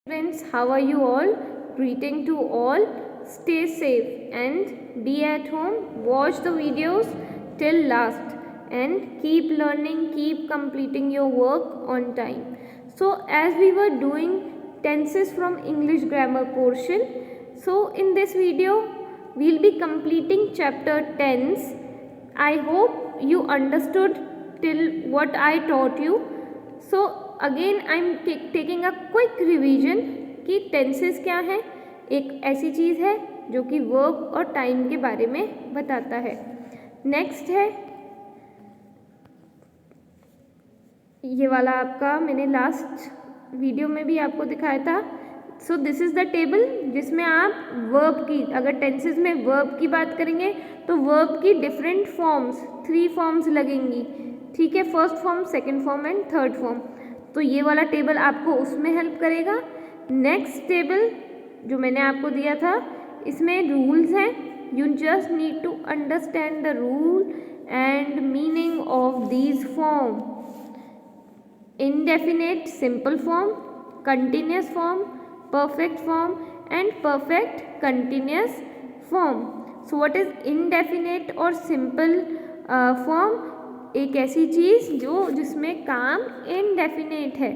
Friends, how are you all? Greeting to all. Stay safe and be at home. Watch the videos till last and keep learning, keep completing your work on time. So, as we were doing tenses from English grammar portion, so in this video, we'll be completing chapter tense. I hope you understood till what I taught you. So again I am taking a quick revision कि tenses क्या है। एक ऐसी चीज़ है जो कि verb और time के बारे में बताता है। नेक्स्ट है ये वाला, आपका मैंने लास्ट वीडियो में भी आपको दिखाया था। So this is the table जिसमें आप वर्ब की, अगर टेंसेस में वर्ब की बात करेंगे तो वर्ब की डिफरेंट फॉर्म्स, 3 फॉर्म्स लगेंगी, ठीक है, first form, second form and third form. तो ये वाला टेबल आपको उसमें हेल्प करेगा। नेक्स्ट टेबल जो मैंने आपको दिया था, इसमें रूल्स हैं। You just need to understand the rule and meaning of these form. Indefinite simple form, continuous form, perfect form and perfect continuous form. So what is indefinite और simple form? एक ऐसी चीज़ जिसमें काम इनडेफिनेट है,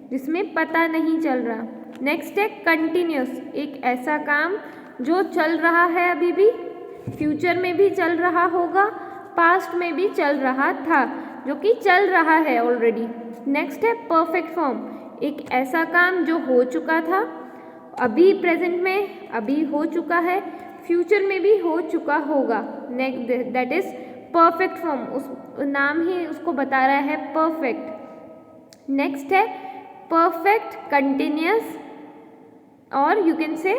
जिसमें पता नहीं चल रहा। नेक्स्ट है कंटिन्यूस, एक ऐसा काम जो चल रहा है अभी भी, फ्यूचर में भी चल रहा होगा, पास्ट में भी चल रहा था, जो कि चल रहा है ऑलरेडी। नेक्स्ट है परफेक्ट फॉर्म, एक ऐसा काम जो हो चुका था, अभी प्रेजेंट में अभी हो चुका है, फ्यूचर में भी हो चुका होगा। Next that is perfect form, उस नाम ही उसको बता रहा है परफेक्ट। नेक्स्ट है परफेक्ट कंटिन्यूस और you can say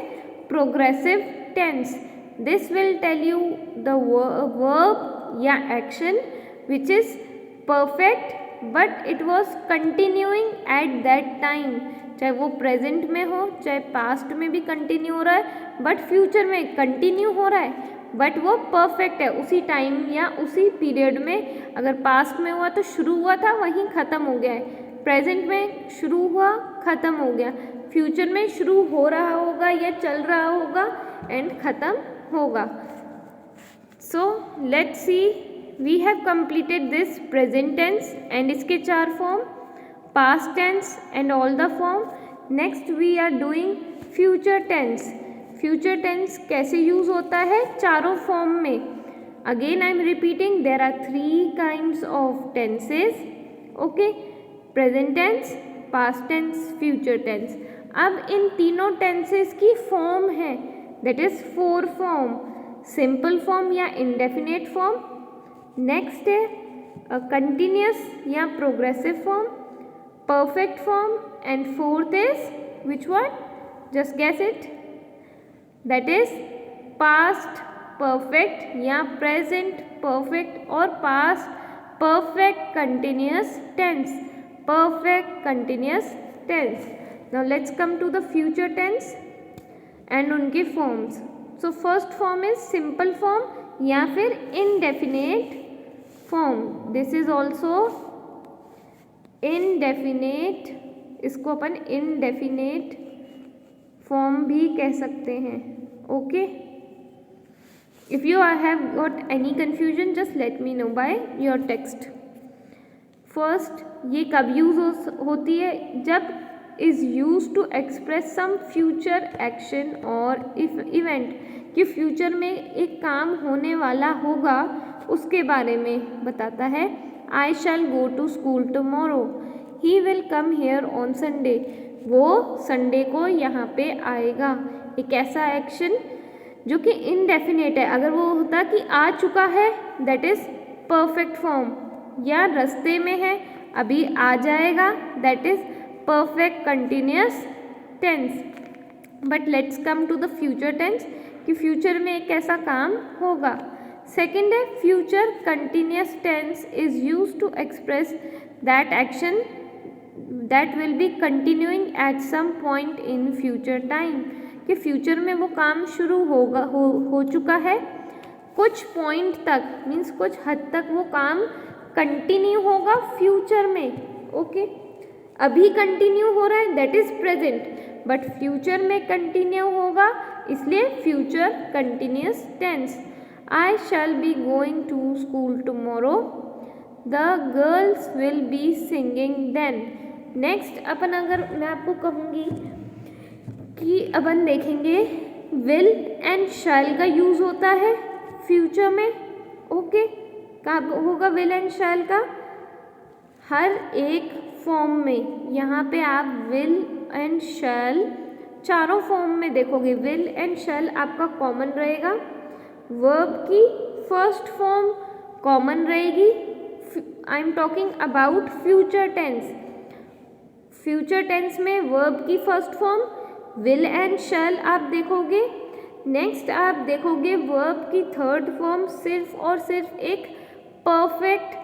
progressive tense. This will tell you the verb या action which is perfect but it was continuing at that time, चाहे वो प्रेजेंट में हो, चाहे पास्ट में भी कंटिन्यू हो रहा है, बट फ्यूचर में कंटिन्यू हो रहा है, बट वो परफेक्ट है उसी टाइम या उसी पीरियड में। अगर पास्ट में हुआ तो शुरू हुआ था, वहीं ख़त्म हो गया है। प्रेजेंट में शुरू हुआ, ख़त्म हो गया, फ्यूचर में शुरू हो रहा होगा या चल रहा होगा एंड ख़त्म होगा। So let's see, we have completed this present tense and इसके 4 form, past tense and all the form. Next we are doing future tense. Future tense कैसे यूज होता है? चारों फॉर्म में। Again I am repeating, there are 3 kinds of tenses, okay, present tense, past tense, future tense. अब इन तीनों tenses की form है, that is 4 form, simple form या इंडेफिनेट फॉर्म। नेक्स्ट है कंटिन्यूस या progressive form, perfect form and fourth is which one? Just guess it, that is past perfect या present perfect और past perfect continuous tense, perfect continuous tense. Now let's come to the future tense and उनके forms. So first form is simple form या फिर indefinite form. This is also indefinite, इसको अपन indefinite form भी कह सकते हैं, okay. If you have got any confusion just let me know by your text. First, ये कब यूज होती है? जब is use to express some future action और इवेंट, कि फ्यूचर में एक काम होने वाला होगा, उसके बारे में बताता है। I shall go to school tomorrow, he will come here on Sunday, वो संडे को यहाँ पे आएगा। एक ऐसा एक्शन जो कि इनडेफिनेट है। अगर वो होता कि आ चुका है, दैट इज परफेक्ट फॉर्म, या रास्ते में है, अभी आ जाएगा, that is perfect continuous tense. But let's come to the future tense, कि फ्यूचर में एक ऐसा काम होगा। सेकेंड है future continuous tense is use to express that action that will be continuing at some point in future time, कि future में वो काम शुरू होगा, हो चुका है, कुछ पॉइंट तक, मीन्स कुछ हद तक वो काम कंटिन्यू होगा फ्यूचर में, ओके। अभी कंटिन्यू हो रहा है that is present, but future में कंटिन्यू होगा इसलिए future continuous tense. I shall be going to school tomorrow, the girls will be singing then. Next अपन अगर मैं आपको कहूँगी कि अपन देखेंगे विल एंड शैल का यूज़ होता है फ्यूचर में। ओके, कब होगा विल एंड शैल का? हर एक फॉर्म में। यहाँ पे आप विल एंड शैल चारों फॉर्म में देखोगे, विल एंड शैल आपका कॉमन रहेगा। वर्ब की फर्स्ट फॉर्म कॉमन रहेगी। I am talking about future tense. Future tense में वर्ब की first form will and shall आप देखोगे। नेक्स्ट आप देखोगे वर्ब की थर्ड फॉर्म सिर्फ और सिर्फ एक परफेक्ट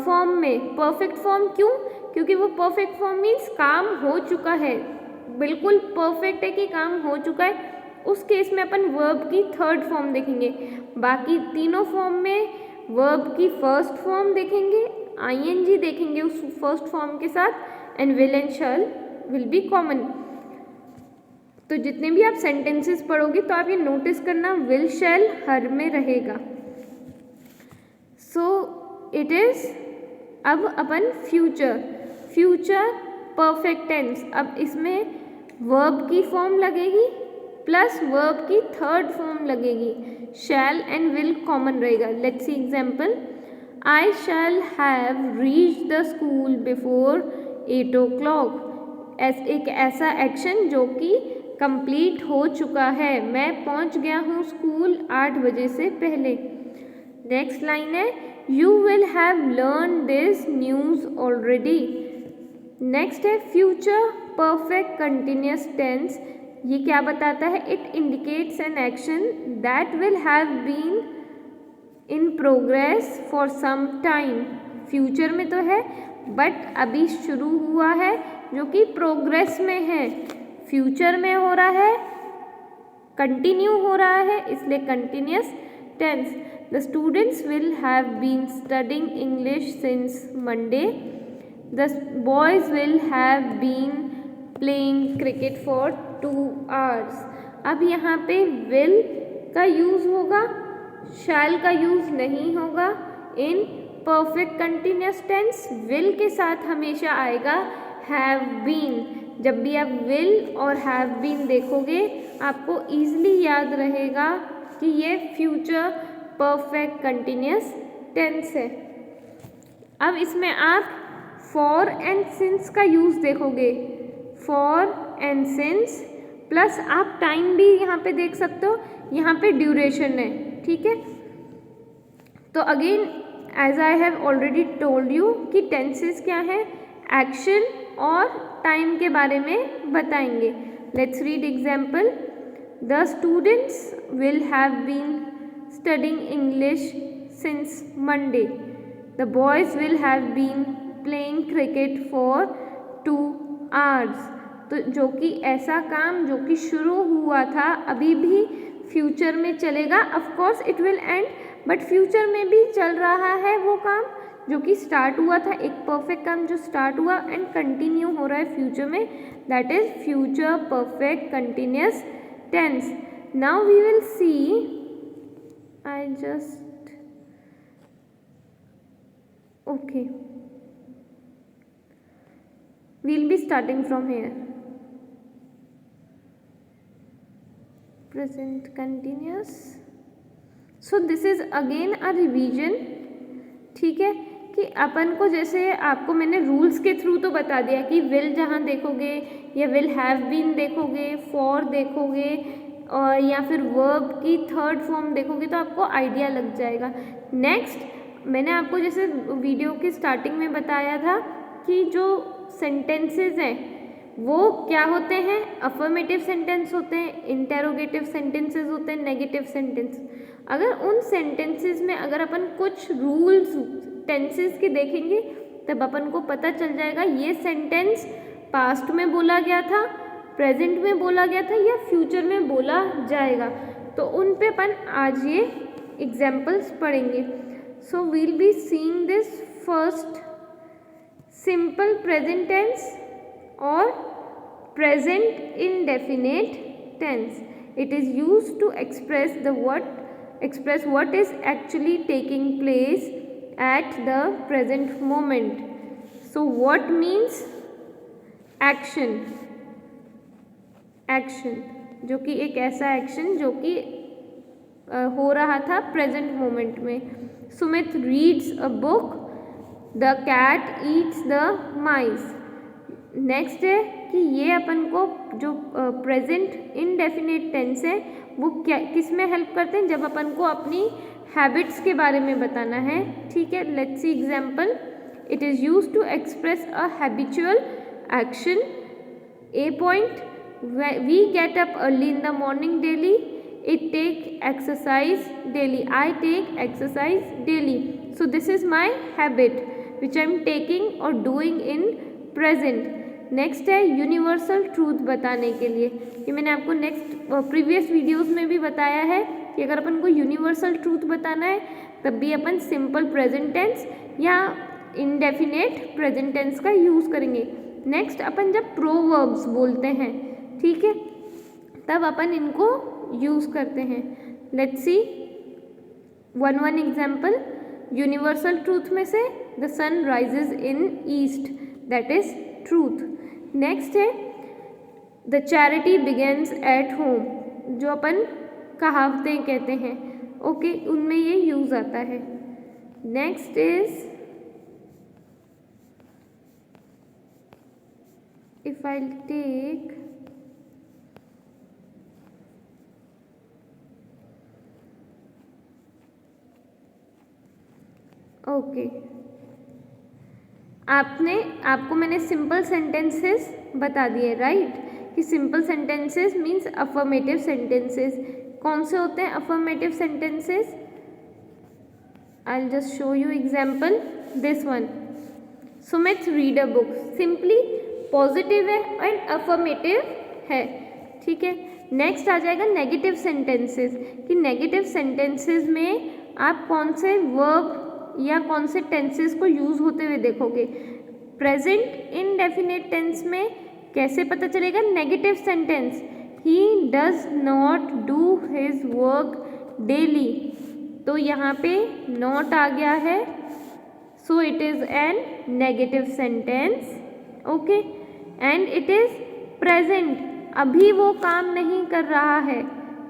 फॉर्म में। परफेक्ट फॉर्म क्यों? क्योंकि वो परफेक्ट फॉर्म मीन्स काम हो चुका है, बिल्कुल परफेक्ट है कि काम हो चुका है। उस केस में अपन वर्ब की थर्ड फॉर्म देखेंगे। बाकी तीनों फॉर्म में वर्ब की फर्स्ट फॉर्म देखेंगे, आईएनजी देखेंगे उस फर्स्ट फॉर्म के साथ, and will and shell will be common. तो जितने भी आप सेंटेंसेस पढ़ोगे तो आप ये नोटिस करना विल शैल हर में रहेगा। सो इट इज अब अपन फ्यूचर परफेक्ट टेंस। अब इसमें वर्ब की फॉर्म लगेगी प्लस वर्ब की थर्ड फॉर्म लगेगी, शैल एंड विल कॉमन रहेगा। Let's see example, I shall have reach the school before 8 o'clock। एक ऐसा एक्शन जो कि कंप्लीट हो चुका है, मैं पहुंच गया हूँ स्कूल 8 बजे से पहले। नेक्स्ट लाइन है you will have learn this news already. Next है फ्यूचर परफेक्ट कंटिन्यूस टेंस। ये क्या बताता है? It indicates an action that will have been in progress for some time. Future में तो है बट अभी शुरू हुआ है जो कि प्रोग्रेस में है, फ्यूचर में हो रहा है, कंटिन्यू हो रहा है, इसलिए continuous tense. The students will have been studying English since Monday. The boys will have been playing cricket for 2 hours। अब यहाँ पे विल का यूज़ होगा, शैल का यूज़ नहीं होगा। In perfect continuous tense will के साथ हमेशा आएगा हैव बीन। जब भी आप विल और हैव बीन देखोगे आपको ईजिली याद रहेगा कि ये फ्यूचर परफेक्ट कंटिन्यूस टेंस है। अब इसमें आप फॉर एंड सिंस का यूज़ देखोगे, फॉर एंड सिंस प्लस आप टाइम भी यहाँ पे देख सकते हो, यहाँ पे ड्यूरेशन है, ठीक है। तो again as I have already told you कि टेंसेस क्या है, एक्शन और टाइम के बारे में बताएंगे। Let's read example, the students will have been studying English since Monday. The boys will have been playing cricket for 2 hours। तो जो कि ऐसा काम जो कि शुरू हुआ था अभी भी फ्यूचर में चलेगा। Of course it will and, but future में भी चल रहा है वो काम जो कि स्टार्ट हुआ था, एक परफेक्ट काम जो स्टार्ट हुआ एंड कंटिन्यू हो रहा है फ्यूचर में, that is future perfect continuous tense. Now we will see, I just okay, we'll be starting from here. Present continuous. So this is again a revision, ठीक है, कि अपन को जैसे आपको मैंने रूल्स के थ्रू तो बता दिया कि विल जहाँ देखोगे या विल हैव बीन देखोगे, फॉर देखोगे और या फिर वर्ब की थर्ड फॉर्म देखोगे तो आपको आइडिया लग जाएगा। नेक्स्ट मैंने आपको जैसे वीडियो की स्टार्टिंग में बताया था कि जो सेंटेंसेस हैं वो क्या होते हैं, अफर्मेटिव सेंटेंस होते हैं, इंटेरोगेटिव सेंटेंसेस होते हैं, नेगेटिव सेंटेंस। अगर उन सेंटेंसेस में अगर अपन कुछ रूल्स टेंसेस के देखेंगे तब अपन को पता चल जाएगा ये सेंटेंस पास्ट में बोला गया था, प्रेजेंट में बोला गया था या फ्यूचर में बोला जाएगा। तो उन पे अपन आज ये एग्जाम्पल्स पढ़ेंगे। So we'll be seeing this first simple present tense और present indefinite tense. It is used to express what is actually taking place at the present moment. So what means action? Action जो कि एक ऐसा action जो कि हो रहा था प्रेजेंट मोमेंट में. Sumit reads a book. The cat eats the mice. Next है कि ये अपन को जो प्रेजेंट इंडेफिनिट टेंस है वो क्या किस में हेल्प करते हैं, जब अपन को अपनी हैबिट्स के बारे में बताना है. ठीक है, let's see example. It is used to express a habitual action. A point, we get up early in the morning daily. It take exercise daily. I take exercise daily. So this is my habit which I am taking और doing in present. Next है universal truth बताने के लिए. ये मैंने आपको previous videos में भी बताया है कि अगर अपन को यूनिवर्सल ट्रूथ बताना है तब भी अपन सिंपल प्रेजेंट टेंस या इंडेफिनेट प्रेजेंट टेंस का यूज़ करेंगे. नेक्स्ट अपन जब प्रोवर्ब्स बोलते हैं, ठीक है, तब अपन इनको यूज़ करते हैं. Let's see one example. Universal truth में से the sun rises in east, that is truth. Next है the charity begins at home, जो अपन कहावतें कहते हैं. ओके, उनमें ये यूज आता है. Next is if I take okay, आपको मैंने सिंपल सेंटेंसेस बता दिए, राइट, कि simple sentences means affirmative sentences. कौन से होते हैं affirmative sentences? I will just show you example. This one, Sumit read a book, simply positive है एंड अफर्मेटिव है. ठीक है, नेक्स्ट आ जाएगा नेगेटिव सेंटेंसेस, कि नेगेटिव सेंटेंसेस में आप कौन से वर्ब या कौन से टेंसेस को यूज होते हुए देखोगे. प्रेजेंट इंडेफिनिट टेंस में कैसे पता चलेगा negative sentence? He does not do his work daily. तो यहाँ पे नॉट आ गया है, so it is an negative sentence. Okay, and it is present, अभी वो काम नहीं कर रहा है,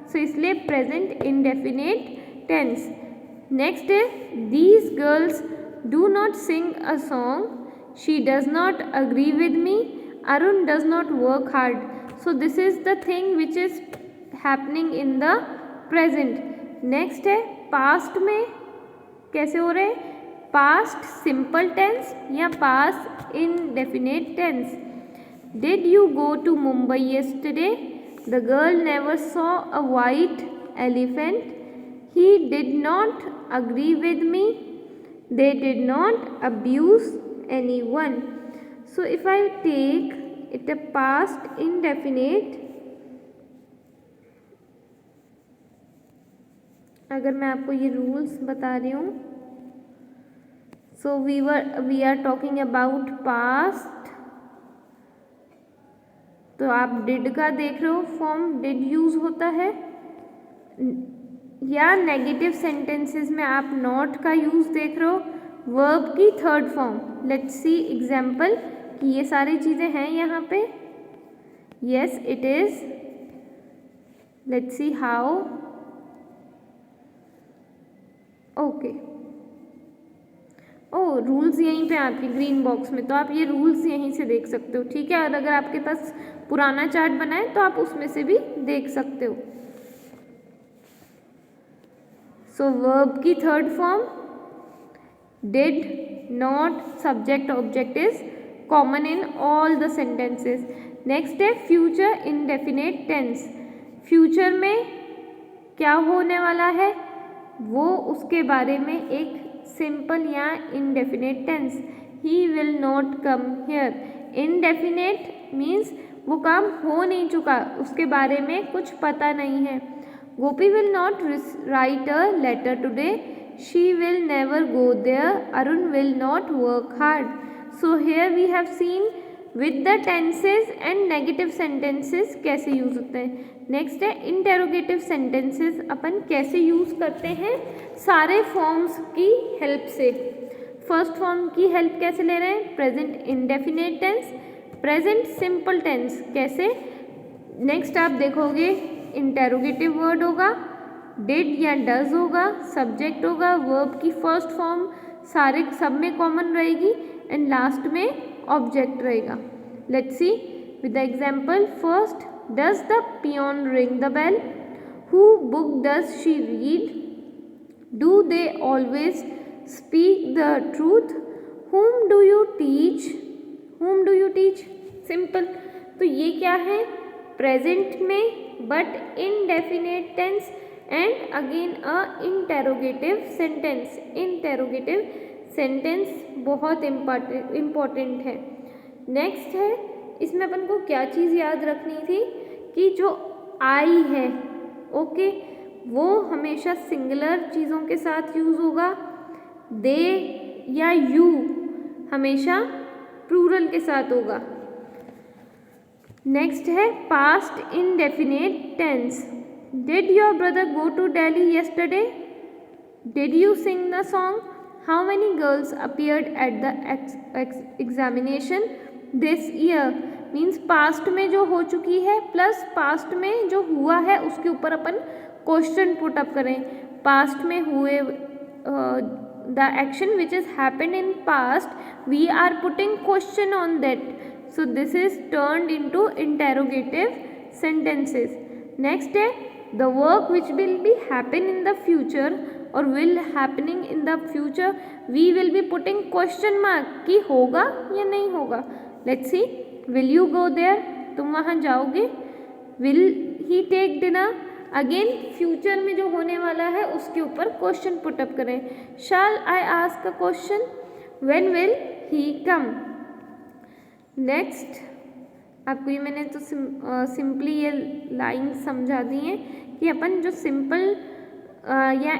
सो इसलिए present indefinite tense. Next is these girls do not sing a song. She does not agree with me. Arun does not work hard. So this is the thing which is happening in the present. Next है past में कैसे हो रहे हैं? Past simple tense या past indefinite tense. Did you go to Mumbai yesterday? The girl never saw a white elephant. He did not agree with me. They did not abuse anyone. So if I take it a past indefinite, अगर मैं आपको ये rules बता रही हूँ, so we are talking about past. तो आप did का देख रहे हो फॉर्म, डिड यूज होता है, या नेगेटिव सेंटेंसेस में आप नॉट का यूज देख रहे हो. वर्ब की third form, let's see example, कि ये सारी चीज़ें हैं यहाँ पे. Yes it is. Let's see how. Okay, oh rules यहीं पे आपके ग्रीन बॉक्स में, तो आप ये रूल्स यहीं से देख सकते हो. ठीक है, और अगर आपके पास पुराना चार्ट बना है तो आप उसमें से भी देख सकते हो. सो वर्ब की third form did, not, subject object is common in all the sentences. Next है फ्यूचर इंडेफिनिट टेंस. फ्यूचर में क्या होने वाला है वो उसके बारे में एक सिंपल या indefinite tense. He will not come here. Indefinite means वो काम हो नहीं चुका, उसके बारे में कुछ पता नहीं है. Gopi will not write a letter today. She will never go there. Arun will not work hard. So here we have seen with the tenses and negative sentences कैसे यूज होते हैं। नेक्स्ट है इंटेरोगेटिव सेंटेंसेस अपन कैसे use करते हैं सारे forms की help से। फर्स्ट फॉर्म की हेल्प कैसे ले रहे हैं, present indefinite tense, present simple tense कैसे। नेक्स्ट आप देखोगे इंटेरोगेटिव वर्ड होगा, डिड या डज होगा, सब्जेक्ट होगा, वर्ब की फर्स्ट फॉर्म सारे सब में कॉमन रहेगी एंड लास्ट में ऑब्जेक्ट रहेगा। Let's see with the example. First, does the peon ring the bell, who book does she read, do they always speak the truth, whom do you teach, whom do you teach। Simple. तो ये क्या है, present में but indefinite tense and again a interrogative sentence. Interrogative sentence बहुत important है। Next है, इसमें अपन को क्या चीज़ याद रखनी थी कि जो आई है ओके वो हमेशा सिंगुलर चीज़ों के साथ यूज़ होगा, दे या यू हमेशा प्लूरल के साथ होगा। नेक्स्ट है past indefinite tense. Did your brother go to Delhi yesterday? Did you sing the song? How many girls appeared at the examination this year? Means past में जो हो चुकी है प्लस पास्ट में जो हुआ है उसके ऊपर अपन क्वेश्चन पुट अप करें। पास्ट में हुए the action which has happened in past, we are putting question on that, so this is turned into interrogative sentences. Next है the work which will be happen in the future or will happening in the future, we will be putting question mark कि होगा या नहीं होगा। Let's see, will you go there, तुम वहाँ जाओगे, will he take dinner, again future में जो होने वाला है उसके ऊपर क्वेश्चन पुटअप करें। Shall I ask a question, when will he come. Next आपको ये मैंने तो सिंपली ये लाइन समझा दी है कि अपन जो सिंपल या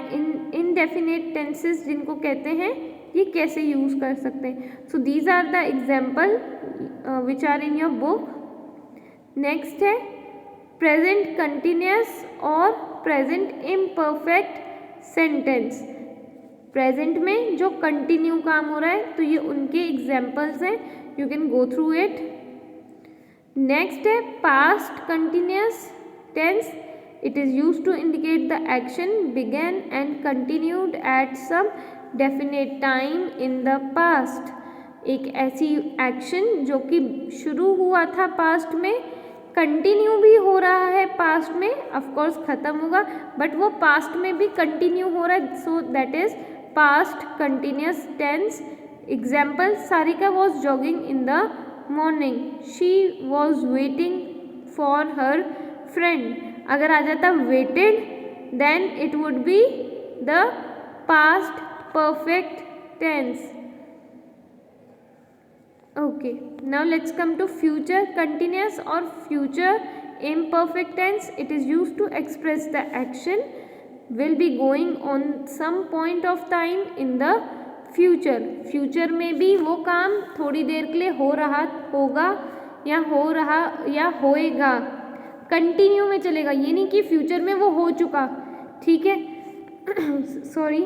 इनडेफिनेट टेंसेस जिनको कहते हैं ये कैसे यूज़ कर सकते हैं। So these are the example which are in your book. Next है प्रेजेंट कंटिन्यूस और प्रेजेंट इम्परफेक्ट सेंटेंस। प्रेजेंट में जो कंटिन्यू काम हो रहा है तो ये उनके एग्जाम्पल्स हैं, you can go through it. Next है past continuous tense. It is used to indicate the action begin and continued at some definite time in the past. एक ऐसी एक्शन जो कि शुरू हुआ था पास्ट में, कंटिन्यू भी हो रहा है पास्ट में, ऑफ कोर्स ख़त्म होगा बट वो पास्ट में भी कंटिन्यू हो रहा है, so that is past continuous tense. Example, Sarika was jogging in the morning, she was waiting for her friend. अगर आ जाता waited then it would be the past perfect tense. Okay, now let's come to future continuous or future imperfect tense. It is used to express the action will be going on some point of time in the future. Future में भी वो काम थोड़ी देर के लिए हो रहा होगा या हो रहा या होएगा, कंटिन्यू में चलेगा, ये नहीं कि फ्यूचर में वो हो चुका। ठीक है, sorry,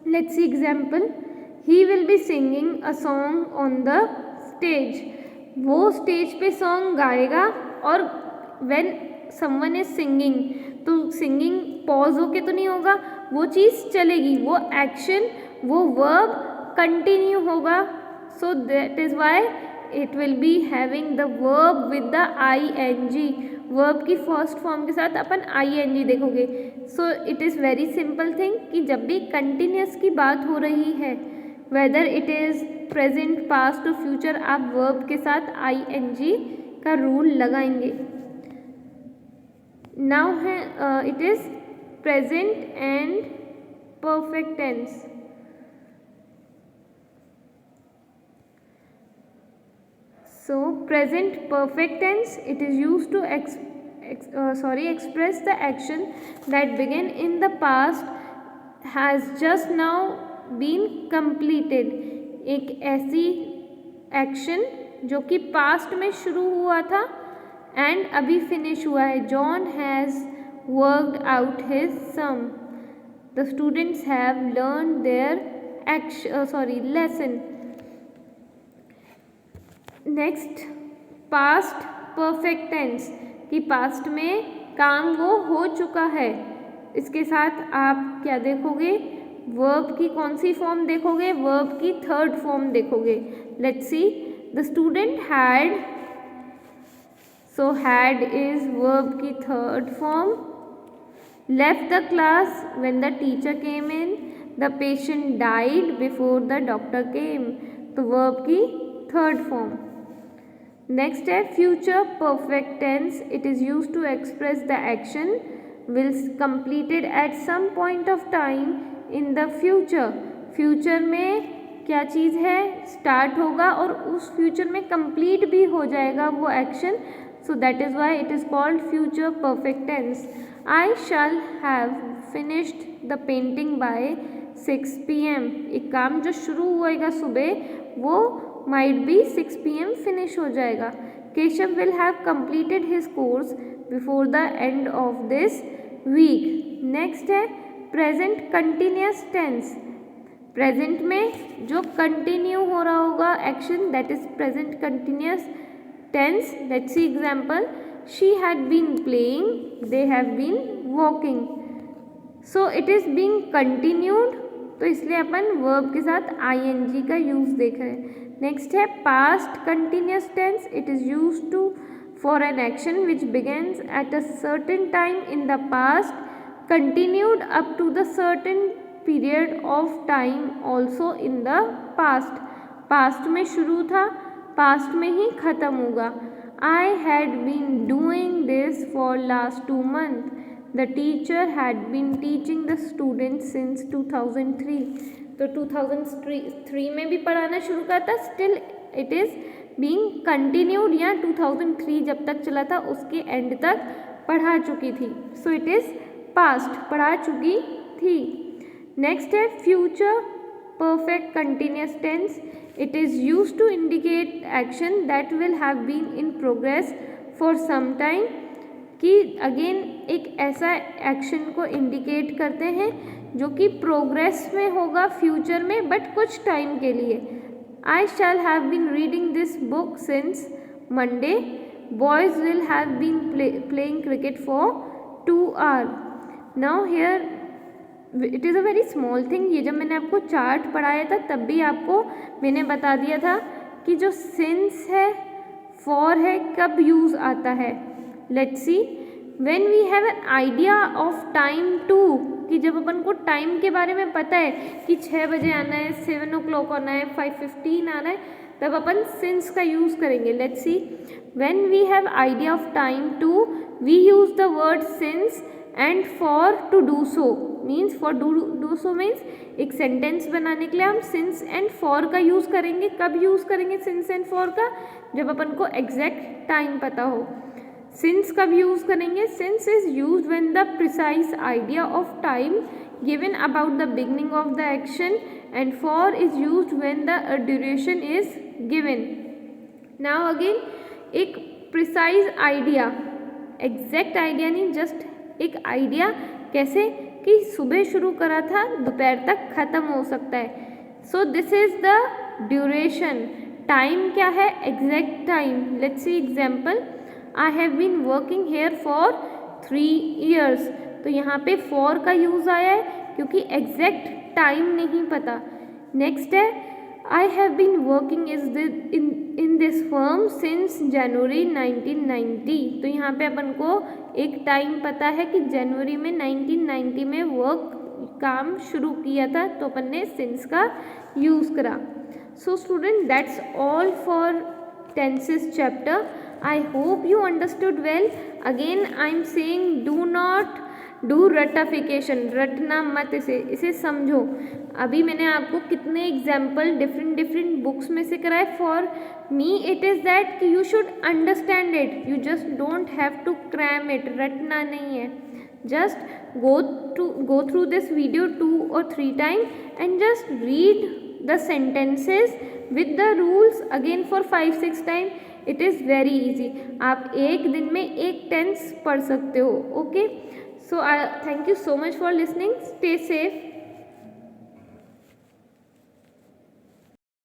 let's see example. He will be singing a song on the stage. वो स्टेज पे सॉन्ग गाएगा और व्हेन समवन इज सिंगिंग तो सिंगिंग पॉज होके तो नहीं होगा, वो चीज़ चलेगी, वो एक्शन वो वर्ब कंटिन्यू होगा। So that is why it will be having the verb with the ING। Verb की फर्स्ट फॉर्म के साथ अपन ING देखोगे। So it is very simple thing कि जब भी कंटिन्यूस की बात हो रही है, whether it is present past और फ्यूचर, आप वर्ब के साथ ING का रूल लगाएंगे। नाउ है it is present and perfect tense. So present perfect tense, it is used to express the action that began in the past has just now been completed। एक ऐसी action जो कि पास्ट में शुरू हुआ था एंड अभी फिनिश हुआ है. John has worked out his sum. The students have learn their lesson. Next past perfect tense कि पास्ट में काम वो हो चुका है. इसके साथ आप क्या देखोगे, वर्ब की कौन सी फॉर्म देखोगे, वर्ब की थर्ड फॉर्म देखोगे. Let's see. The student had, so had is verb की third form. Left the class when the teacher came in. The patient died before the doctor came. तो verb की third form. Next है future perfect tense. It is used to express the action will completed at some point of time in the future. Future में क्या चीज़ है, start होगा और उस future में कंप्लीट भी हो जाएगा वो action. So that is why it is called future perfect tense. I shall have finished the painting by 6 PM. एक काम जो शुरू होएगा सुबह वो might be 6 PM फिनिश हो जाएगा. Keshav will have completed his course before the end of this week. Next है प्रेजेंट कंटिन्यूस टेंस. प्रेजेंट में जो कंटिन्यू हो रहा होगा action that is present continuous tense. Let's see example. She had been playing, they have been walking. So it is being continued, तो इसलिए अपन verb के साथ ing का यूज देख रहे हैं. नेक्स्ट है past continuous tense. It is used to for an action which begins at a certain time in the past, continued up to the certain period of time also in the past. Past में शुरू था, past में ही ख़त्म होगा. I had been doing this for last 2 months. The teacher had been teaching the students since 2003. तो 2003 में भी पढ़ाना शुरू करा था, still it is being continued. या 2003 जब तक चला था उसके एंड तक पढ़ा चुकी थी. सो इट इज़ पास्ट, पढ़ा चुकी थी. नेक्स्ट है future perfect continuous tense. It is used to indicate action that will have been in progress for some time. कि अगेन एक ऐसा एक्शन को इंडिकेट करते हैं जो कि प्रोग्रेस में होगा फ्यूचर में, बट कुछ टाइम के लिए. I shall have been reading this book since Monday. Boys will have been playing cricket for 2 hours. Now here it is a very small thing. ये जब मैंने आपको चार्ट पढ़ाया था तब भी आपको मैंने बता दिया था कि जो सिंस है, फॉर है, कब यूज़ आता है. Let's see. When we have an idea of time to, कि जब अपन को टाइम के बारे में पता है कि 6 बजे आना है, 7 o'clock आना है, 5:15 आना है, तब अपन सिंस का यूज़ करेंगे. Let's see. When we have idea of time to we use the word since and for to do so. Means for do so means एक सेंटेंस बनाने के लिए हम सिंस एंड फॉर का यूज़ करेंगे. कब यूज़ करेंगे सिंस एंड फॉर का? जब अपन को एग्जैक्ट टाइम पता हो. सिंस कब यूज़ करेंगे? Since is used when the precise idea of time given about the beginning of the action, and for is used when the duration is given. Now again एक precise idea, exact idea नहीं, just एक idea. कैसे? कि सुबह शुरू करा था, दोपहर तक ख़त्म हो सकता है. So this is the duration. Time क्या है? Exact time. Let's see example. I have been working here for 3 years. तो यहाँ पे फॉर का यूज़ आया है क्योंकि एग्जैक्ट टाइम नहीं पता. नेक्स्ट है I have been working in this firm since January 1990. तो यहाँ पे अपन को एक टाइम पता है कि जनवरी में 1990 में वर्क काम शुरू किया था, तो अपन ने सिंस का यूज़ करा. So student that's all for tenses chapter. I hope you understood well. Again I am saying do not do रटिफिकेशन. रटना मत इसे समझो. अभी मैंने आपको कितने एग्जाम्पल डिफरेंट बुक्स में से कराए. For me it is that कि you should understand it, you just don't have to cram it. रटना नहीं है. Just go through this video 2 or 3 times and just read the sentences with the rules again for 5-6 time it is very easy. आप एक दिन में एक tense पढ़ सकते हो। Okay, so thank you so much for listening, stay safe.